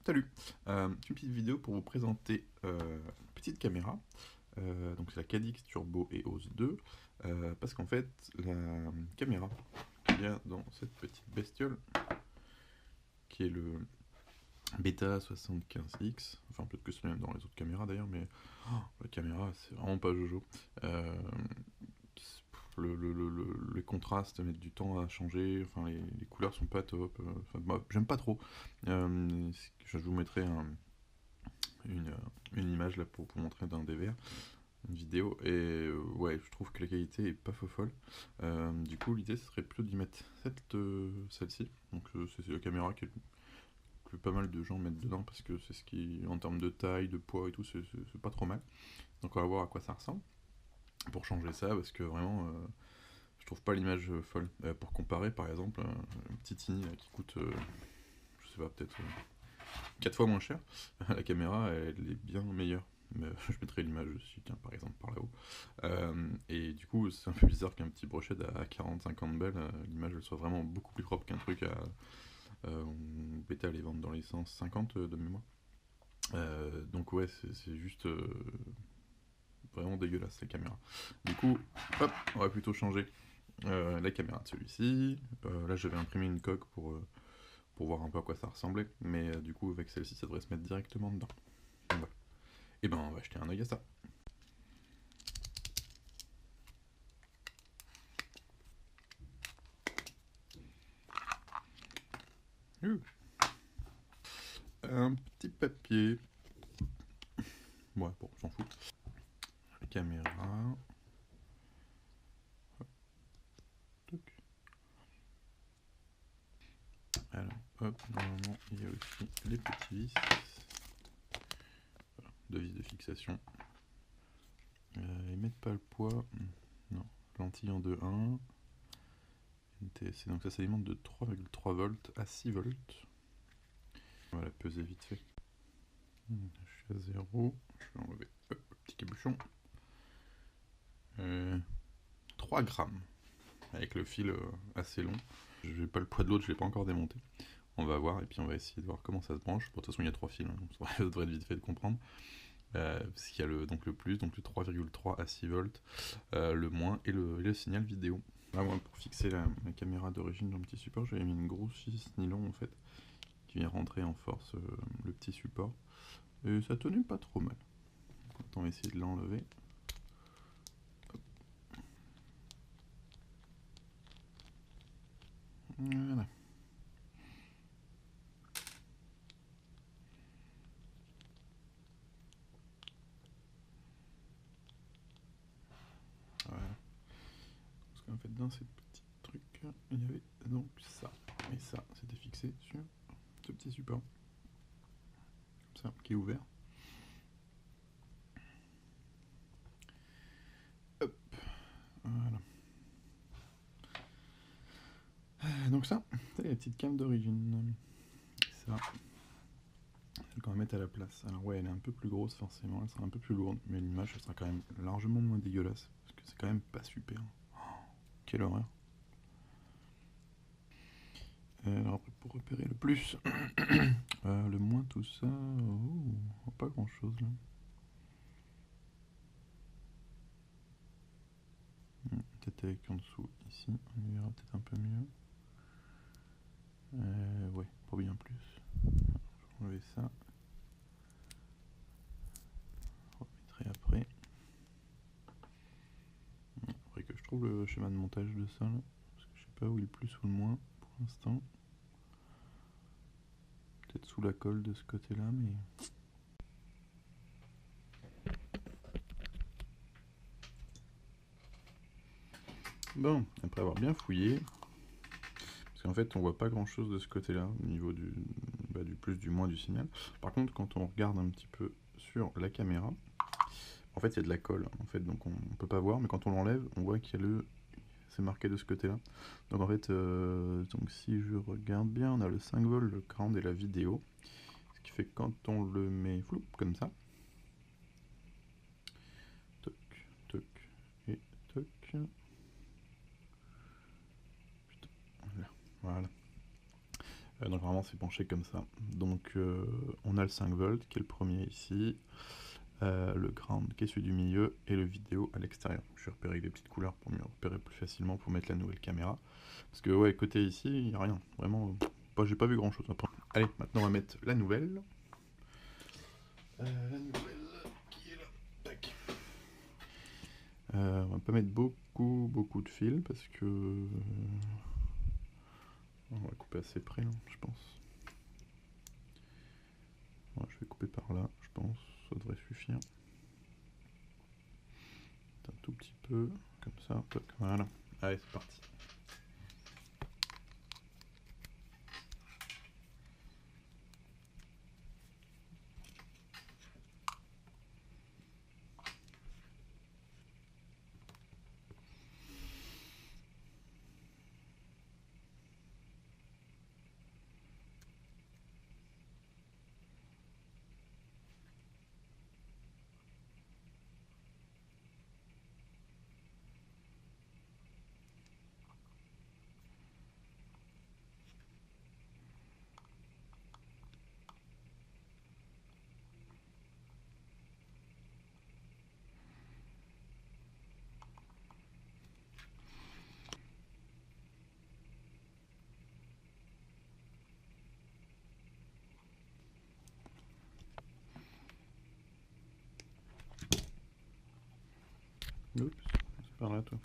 Salut, une petite vidéo pour vous présenter une petite caméra. Donc c'est la Cadix Turbo EOS 2, parce qu'en fait la caméra qu'il y a dans cette petite bestiole, qui est le Beta 75X, enfin peut-être que c'est même dans les autres caméras d'ailleurs, mais la caméra c'est vraiment pas jojo. Les contrastes mettent du temps à changer, enfin les couleurs sont pas top, j'aime pas trop. Je vous mettrai une image là pour montrer d'un DVR, une vidéo, et ouais, je trouve que la qualité est pas folle. Du coup, l'idée ce serait plutôt d'y mettre celle-ci, donc c'est la caméra que pas mal de gens mettent dedans parce que c'est ce qui, en termes de taille, de poids et tout, c'est pas trop mal. Donc on va voir à quoi ça ressemble pour changer ça, parce que vraiment je trouve pas l'image folle. Pour comparer, par exemple, un petit Tiny qui coûte, je sais pas, peut-être 4 fois moins cher, la caméra elle est bien meilleure. Mais, je mettrai l'image aussi, tiens, par exemple par là-haut. Et du coup, c'est un peu bizarre qu'un petit brochet à 40-50 balles, l'image elle soit vraiment beaucoup plus propre qu'un truc à. Bêta les vendre dans les 150 de mémoire. Donc ouais, c'est juste vraiment dégueulasse la caméra. Du coup, hop, on va plutôt changer la caméra de celui-ci. Là, j'avais imprimé une coque pour voir un peu à quoi ça ressemblait, mais du coup, avec celle-ci, ça devrait se mettre directement dedans. Donc, voilà. Et ben, on va jeter un œil à ça. Un petit papier. Ouais, bon, j'en fous. La caméra. Alors, hop, normalement, il y a aussi les petits vis. Voilà, deux vis de fixation. Ils mettent pas le poids. Non, lentille en 2.1. NTSC, donc ça s'alimente de 3,3 volts à 6 volts. On va la peser vite fait. Je suis à 0. Je vais enlever le petit capuchon. 3 grammes. Avec le fil assez long. Je n'ai pas le poids de l'autre, je ne l'ai pas encore démonté. On va voir et puis on va essayer de voir comment ça se branche. Bon, de toute façon, il y a 3 fils, hein, donc ça devrait être vite fait de comprendre. Parce qu'il y a donc le plus, donc le 3,3 à 6 volts, le moins et le signal vidéo. Là, moi, pour fixer ma caméra d'origine dans le petit support, j'avais mis une grosse vis nylon en fait, qui vient rentrer en force le petit support. Et ça tenait pas trop mal. Quand on va essayer de l'enlever. Voilà. Voilà. Parce qu'en fait, dans ces petits trucs, il y avait donc ça. Et ça, c'était fixé sur ce petit support. Comme ça, qui est ouvert. Hop. Voilà. Donc ça, c'est la petite cam d'origine. Ça, celle qu'on va mettre à la place. Alors ouais, elle est un peu plus grosse forcément, elle sera un peu plus lourde, mais l'image elle sera quand même largement moins dégueulasse, parce que c'est quand même pas super. Oh, quelle horreur. Alors après, pour repérer le plus, le moins tout ça, oh, pas grand chose là. Peut-être avec en dessous, ici, on verra peut-être un peu mieux. Ouais, pas bien plus. Je vais enlever ça. Je remettrai après. Faudrait que je trouve le schéma de montage de ça là, parce que je sais pas où est le plus ou le moins pour l'instant. Peut-être sous la colle de ce côté-là, mais. Bon, après avoir bien fouillé, parce qu'en fait on voit pas grand chose de ce côté-là, au niveau du plus du moins du signal. Par contre, quand on regarde un petit peu sur la caméra, en fait il y a de la colle, en fait, donc on peut pas voir, mais quand on l'enlève, on voit qu'il y a c'est marqué de ce côté-là. Donc en fait, donc si je regarde bien, on a le 5 volts, le 40 et la vidéo. Ce qui fait que quand on le met flou, comme ça, toc, toc, et toc. Putain, voilà. Donc vraiment c'est penché comme ça. Donc on a le 5 volts qui est le premier ici, le ground qui est celui du milieu et le vidéo à l'extérieur. Je vais repérer avec des petites couleurs pour mieux repérer plus facilement pour mettre la nouvelle caméra. Parce que ouais, côté ici, il n'y a rien. Vraiment, j'ai pas vu grand chose après. Allez, maintenant on va mettre la nouvelle. La nouvelle qui est là. Tac. On va pas mettre beaucoup de fils parce que... on va couper assez près, là, je pense. Ouais, je vais couper par là, je pense. Ça devrait suffire. Un tout petit peu, comme ça. Voilà. Allez, c'est parti. Oups, c'est par là, toi.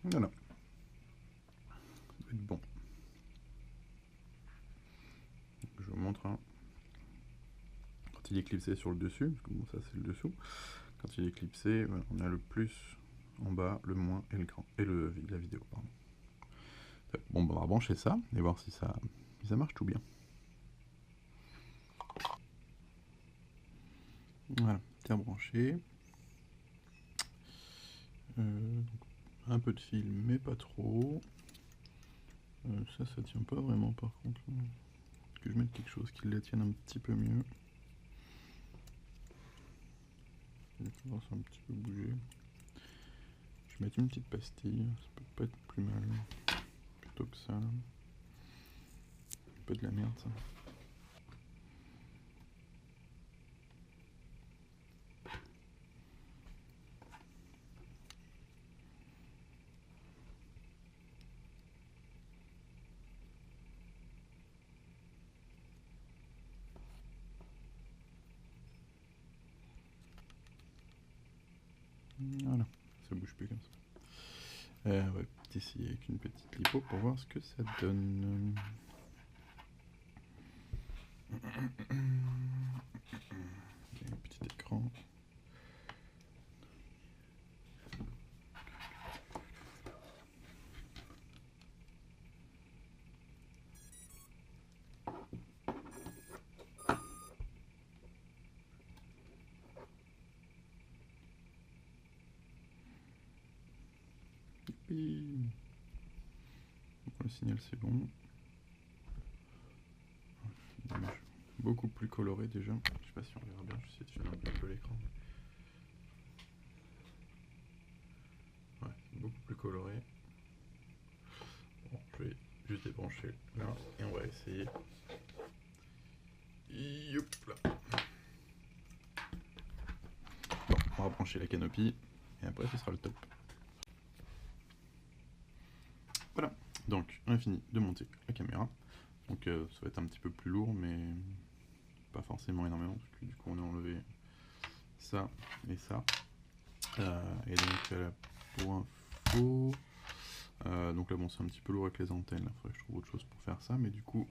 Voilà. Ça doit être bon. Je vous montre. Hein. Quand il est clipsé sur le dessus, parce que bon, ça c'est le dessous. Quand il est clipsé, voilà, on a le plus en bas, le moins et le grand. Et la vidéo, pardon. Bon, bah, on va brancher ça et voir si ça marche tout bien. Voilà, bien branché. Un peu de fil, mais pas trop. Ça tient pas vraiment par contre. Est-ce que je mette quelque chose qui la tienne un petit peu mieux? Il commence un petit peu bouger. Je vais mettre une petite pastille, ça peut pas être plus mal. Plutôt que ça. Un peu de la merde ça. Voilà, ça bouge plus comme ça. On va essayer avec une petite lipo pour voir ce que ça donne. Un petit écran. Youpi. Le signal c'est bon. Beaucoup plus coloré déjà. Je sais pas si on verra bien, je vais essayer de faire un petit peu l'écran. Ouais, beaucoup plus coloré. Bon, je vais juste débrancher là et on va essayer. Youp là. Bon, on va brancher la canopie et après ce sera le top. Voilà, donc on a fini de monter la caméra. Donc ça va être un petit peu plus lourd, mais pas forcément énormément, parce que du coup on a enlevé ça et ça. Et donc pour info, donc là bon c'est un petit peu lourd avec les antennes, il faudrait que je trouve autre chose pour faire ça, mais du coup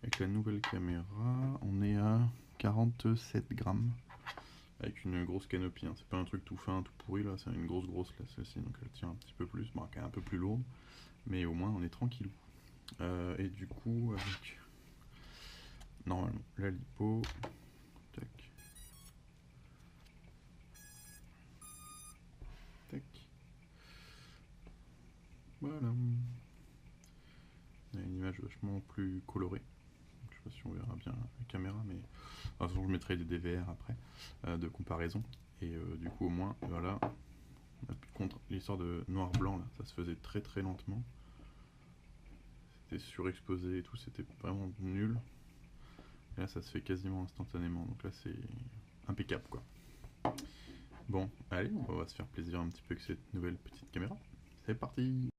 avec la nouvelle caméra on est à 47 grammes. Avec une grosse canopie, hein. C'est pas un truc tout fin, tout pourri là, c'est une grosse là celle-ci, donc elle tient un petit peu plus, bon, elle est un peu plus lourde, mais au moins on est tranquillou. Et du coup, avec normalement la lipo, tac, tac, voilà. On a une image vachement plus colorée. Je sais pas si on verra bien la caméra, mais de toute façon je mettrai des DVR après de comparaison. Et du coup au moins voilà, on a plus contre l'histoire de noir-blanc là, ça se faisait très lentement. C'était surexposé et tout, c'était vraiment nul. Et là ça se fait quasiment instantanément, donc là c'est impeccable quoi. Bon, allez, on va se faire plaisir un petit peu avec cette nouvelle petite caméra. C'est parti!